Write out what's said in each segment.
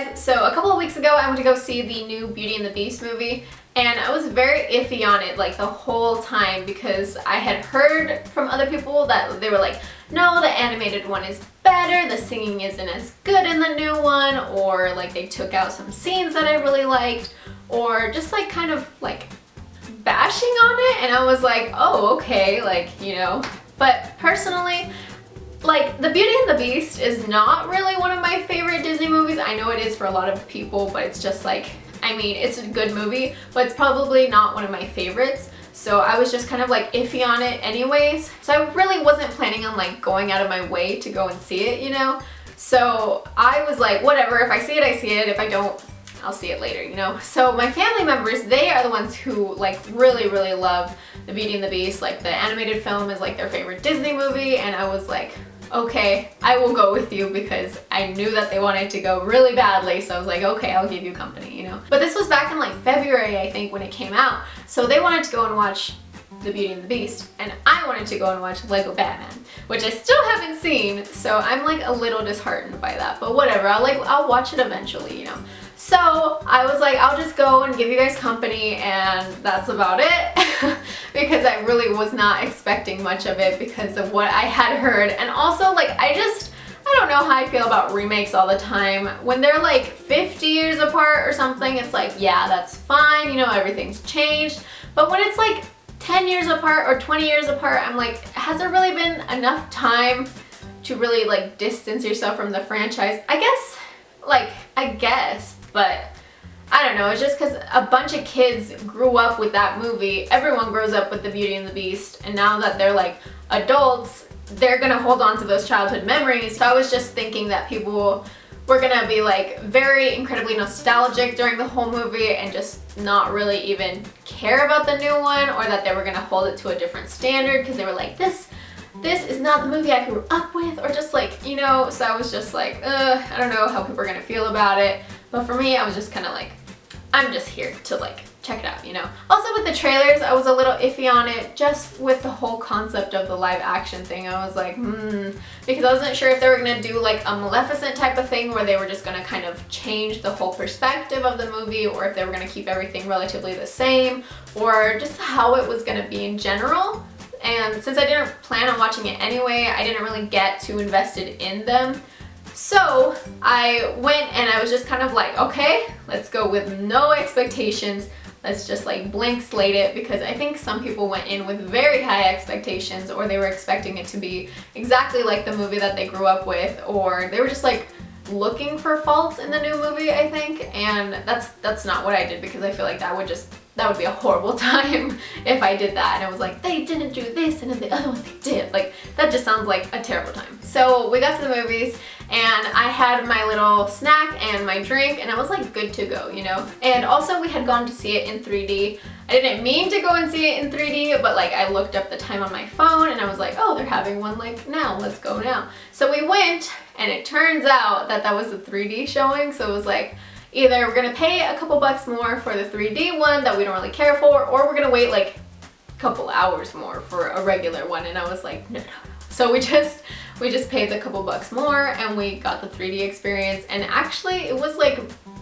guys, so a couple of weeks ago I went to go see the new Beauty and the Beast movie, and I was very iffy on it like the whole time because I had heard from other people that they were like, no, the animated one is better, the singing isn't as good in the new one, or like they took out some scenes that I really liked, or just like kind of like bashing on it, and I was like, oh, okay, like, you know. But personally, like, The Beauty and the Beast is not really one of my favorite Disney movies. I know it is for a lot of people, but it's just like, I mean, it's a good movie, but it's probably not one of my favorites. So I was just kind of like iffy on it anyways. So I really wasn't planning on like going out of my way to go and see it, you know? So I was like, whatever, if I see it, I see it. If I don't, I'll see it later, you know? So my family members, they are the ones who like really, really love The Beauty and the Beast. Like the animated film is like their favorite Disney movie, and I was like, okay, I will go with you because I knew that they wanted to go really badly, so I was like, okay, I'll give you company, you know? But this was back in like February, I think, when it came out, so they wanted to go and watch The Beauty and the Beast, and I wanted to go and watch Lego Batman, which I still haven't seen, so I'm like a little disheartened by that, but whatever, I'll watch it eventually, you know? So I was like, I'll just go and give you guys company, and that's about it because I really was not expecting much of it because of what I had heard. And also, like, I don't know how I feel about remakes all the time. When they're like 50 years apart or something, it's like, yeah, that's fine, you know, everything's changed. But when it's like 10 years apart or 20 years apart, I'm like, has there really been enough time to really like distance yourself from the franchise? I guess, but I don't know, it's just because a bunch of kids grew up with that movie. Everyone grows up with The Beauty and the Beast, and now that they're like adults, they're gonna hold on to those childhood memories. So I was just thinking that people were gonna be like very incredibly nostalgic during the whole movie and just not really even care about the new one, or that they were gonna hold it to a different standard because they were like, this is not the movie I grew up with, or just like, you know. So I was just like, I don't know how people are gonna feel about it. But for me, I was just kind of like, I'm just here to like check it out, you know. Also with the trailers, I was a little iffy on it, just with the whole concept of the live action thing. I was like, because I wasn't sure if they were gonna do like a Maleficent type of thing where they were just gonna kind of change the whole perspective of the movie, or if they were gonna keep everything relatively the same, or just how it was gonna be in general. And since I didn't plan on watching it anyway, I didn't really get too invested in them. So I went and I was just kind of like, okay, let's go with no expectations. Let's just like blank slate it, because I think some people went in with very high expectations, or they were expecting it to be exactly like the movie that they grew up with, or they were just like looking for faults in the new movie, I think. And that's not what I did, because I feel like that would be a horrible time if I did that and I was like, they didn't do this and then the other one they did. Like, that just sounds like a terrible time. So we got to the movies and I had my little snack and my drink and I was like good to go, you know? And also we had gone to see it in 3D. I didn't mean to go and see it in 3D, but like I looked up the time on my phone and I was like, oh, they're having one like now, let's go now. So we went, and it turns out that was a 3D showing, so it was like, either we're gonna pay a couple bucks more for the 3D one that we don't really care for, or we're gonna wait like a couple hours more for a regular one. And I was like, no. So we just paid a couple bucks more and we got the 3D experience, and actually it was like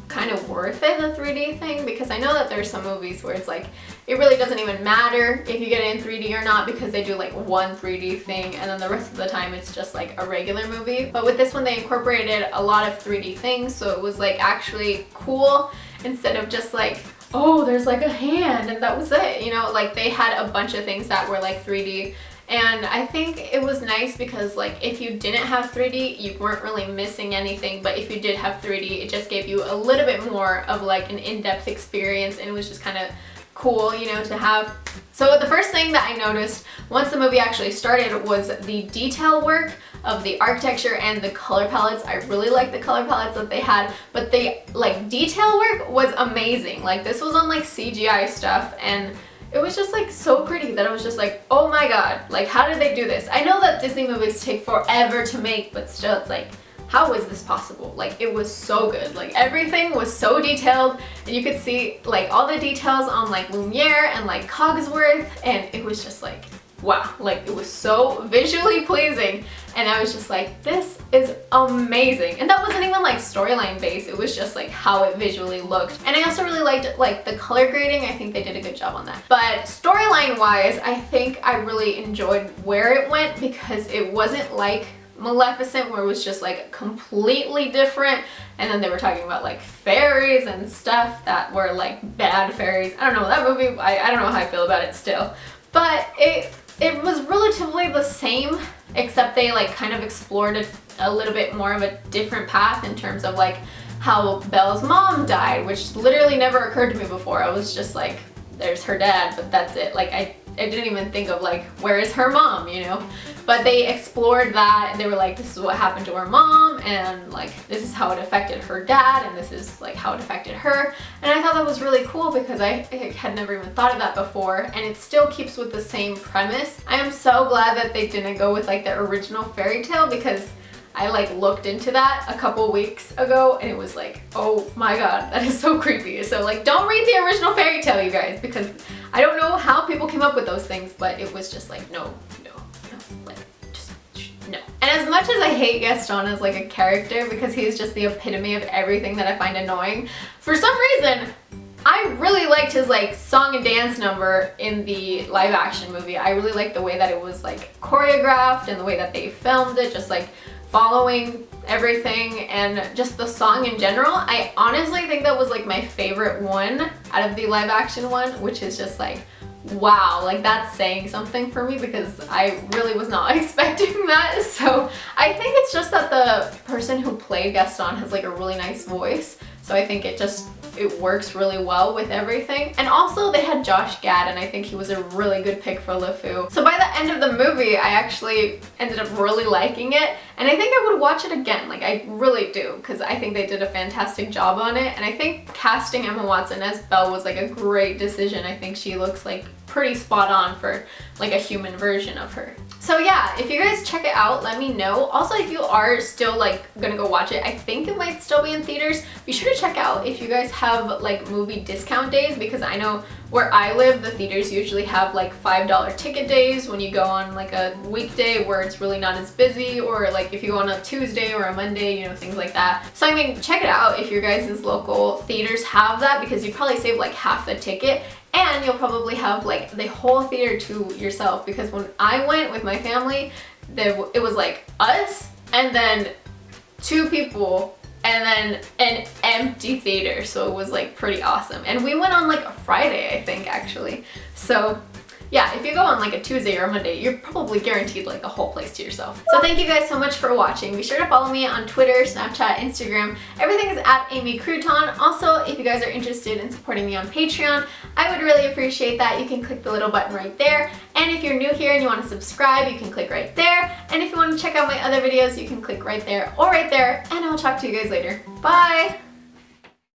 kind of worth it, the 3D thing, because I know that there's some movies where it's like it really doesn't even matter if you get it in 3D or not, because they do like one 3D thing and then the rest of the time it's just like a regular movie. But with this one they incorporated a lot of 3D things, so it was like actually cool, instead of just like, oh, there's like a hand and that was it, you know. Like they had a bunch of things that were like 3D. And I think it was nice because like if you didn't have 3D, you weren't really missing anything, but if you did have 3D, it just gave you a little bit more of like an in-depth experience, and it was just kind of cool, you know, to have. So the first thing that I noticed once the movie actually started was the detail work of the architecture and the color palettes. I really liked the color palettes that they had, but the like detail work was amazing. Like this was on like CGI stuff, and it was just like so pretty that I was just like, oh my god, like how did they do this? I know that Disney movies take forever to make, but still it's like, how is this possible? Like it was so good. Like everything was so detailed, and you could see like all the details on like Lumiere and like Cogsworth, and it was just like, wow, like it was so visually pleasing. And I was just like, this is amazing. And that wasn't even like storyline based, it was just like how it visually looked. And I also really liked like the color grading. I think they did a good job on that. But storyline wise, I think I really enjoyed where it went, because it wasn't like Maleficent where it was just like completely different, and then they were talking about like fairies and stuff that were like bad fairies. I don't know, that movie, I don't know how I feel about it still, but it was relatively the same, except they like kind of explored a little bit more of a different path in terms of like how Belle's mom died, which literally never occurred to me before. I was just like, there's her dad, but that's it. Like I didn't even think of like, where is her mom, you know? But they explored that, and they were like, this is what happened to her mom, and like this is how it affected her dad, and this is like how it affected her. And I thought that was really cool, because I had never even thought of that before, and it still keeps with the same premise. I am so glad that they didn't go with like the original fairy tale, because I like looked into that a couple weeks ago, and it was like, oh my god, that is so creepy. So like, don't read the original fairy tale, you guys, because I don't know how people came up with those things, but it was just like, no, like just no. And as much as I hate Gaston as like a character, because he's just the epitome of everything that I find annoying, for some reason I really liked his like song and dance number in the live action movie. I really liked the way that it was like choreographed, and the way that they filmed it, just like following everything, and just the song in general. I honestly think that was like my favorite one out of the live action one, which is just like, wow, like that's saying something for me, because I really was not expecting that. So I think it's just that the person who played Gaston has like a really nice voice, so I think it works really well with everything. And also they had Josh Gad, and I think he was a really good pick for LeFou. So by the end of the movie, I actually ended up really liking it, and I think I would watch it again. Like I really do, because I think they did a fantastic job on it, and I think casting Emma Watson as Belle was like a great decision. I think she looks like pretty spot on for like a human version of her. So yeah, if you guys check it out, let me know. Also, if you are still like gonna go watch it, I think it might still be in theaters. Be sure to check out if you guys have like movie discount days, because I know where I live, the theaters usually have like $5 ticket days when you go on like a weekday where it's really not as busy, or like if you go on a Tuesday or a Monday, you know, things like that. So I mean, check it out if your guys' local theaters have that, because you probably save like half the ticket, and you'll probably have like the whole theater to yourself, because when I went with my family, it was like us and then 2 people and then an empty theater, so it was like pretty awesome. And we went on like a Friday, I think, actually. So yeah, if you go on like a Tuesday or a Monday, you're probably guaranteed like the whole place to yourself. So thank you guys so much for watching. Be sure to follow me on Twitter, Snapchat, Instagram. Everything is at AmyCrouton. Also, if you guys are interested in supporting me on Patreon, I would really appreciate that. You can click the little button right there. And if you're new here and you want to subscribe, you can click right there. And if you want to check out my other videos, you can click right there or right there. And I'll talk to you guys later. Bye!